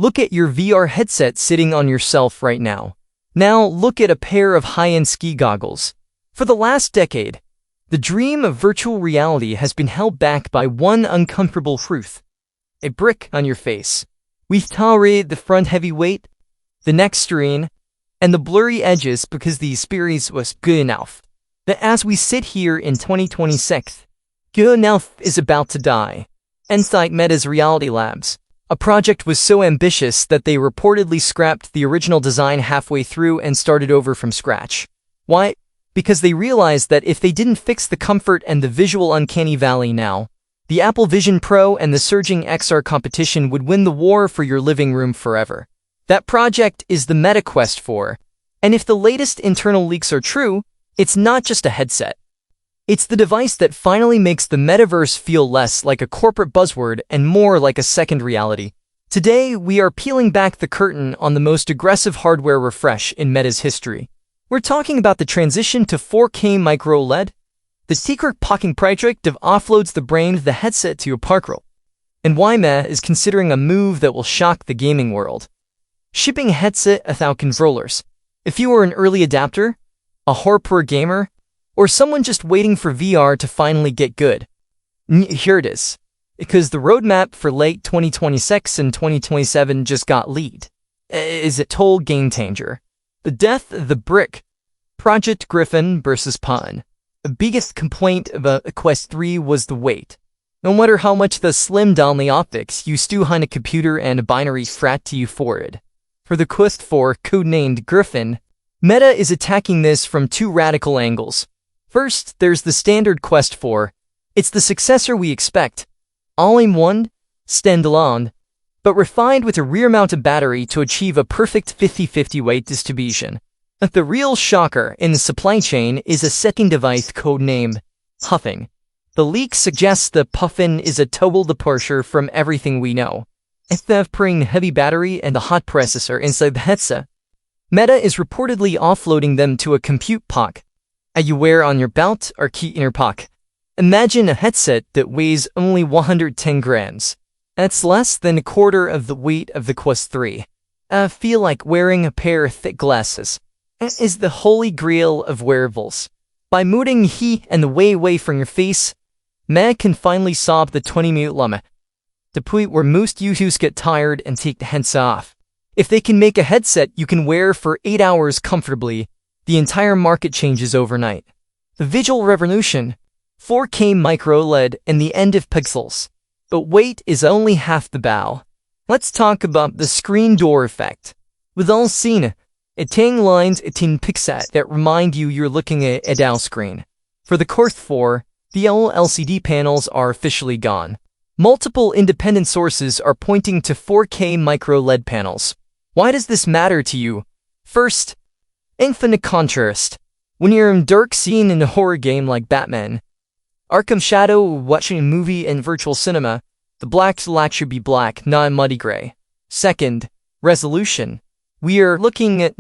Look at your VR headset sitting on your shelf right now. Now look at a pair of high-end ski goggles. For the last decade, the dream of virtual reality has been held back by one uncomfortable truth: a brick on your face. We've tolerated the front heavy weight, the neck strain, and the blurry edges because the experience was good enough. But as we sit here in 2026, good enough is about to die. Inside Meta's Reality Labs, a project was so ambitious that they reportedly scrapped the original design halfway through and started over from scratch. Why? Because they realized that if they didn't fix the comfort and the visual uncanny valley now, the Apple Vision Pro and the surging XR competition would win the war for your living room forever. That project is the Meta Quest 4, and if the latest internal leaks are true, it's not just a headset. It's the device that finally makes the metaverse feel less like a corporate buzzword and more like a second reality. Today, we are peeling back the curtain on the most aggressive hardware refresh in Meta's history. We're talking about the transition to 4K Micro-OLED, the secret pocket project that offloads the brain of the headset to your parkrole, and why Meta is considering a move that will shock the gaming world: shipping a headset without controllers. If you are an early adapter, a hardcore gamer, or someone just waiting for VR to finally get good, here it is. Because the roadmap for late 2026 and 2027 just got leaked. Is it total game changer? The death of the brick. Project Griffin versus Pun. The biggest complaint about Quest 3 was the weight. No matter how much the slimmed down the optics, you still find a computer and a binary frat to you forward. For the Quest 4, codenamed Griffin, Meta is attacking this from two radical angles. First, there's the standard Quest 4. It's the successor we expect. All-in-one, standalone, but refined with a rear-mounted battery to achieve a perfect 50-50 weight distribution. But the real shocker in the supply chain is a second device codenamed Puffin. The leak suggests that Puffin is a total departure from everything we know. Instead of putting the heavy battery and the hot processor inside the headset, Meta is reportedly offloading them to a compute pack that you wear on your belt or key in your pocket. Imagine a headset that weighs only 110 grams. That's less than a quarter of the weight of the Quest 3. I feel like wearing a pair of thick glasses. It is the holy grail of wearables. By moving the heat and the weight away from your face, Meta can finally solve the 20-minute limit, the point where most users get tired and take the headset off. If they can make a headset you can wear for 8 hours comfortably, the entire market changes overnight. The visual revolution, 4K Micro-OLED, and the end of pixels. But weight is only half the battle. Let's talk about the screen door effect. We've all seen it, 10 lines, 10 pixels that remind you you're looking at a dial screen. For the Quest 4, the old LCD panels are officially gone. Multiple independent sources are pointing to 4K Micro-OLED panels. Why does this matter to you? First, infinite contrast. When you're in a dark scene in a horror game like Batman, Arkham Shadow, watching a movie in virtual cinema, the black light should be black, not muddy gray. Second, resolution. We are looking at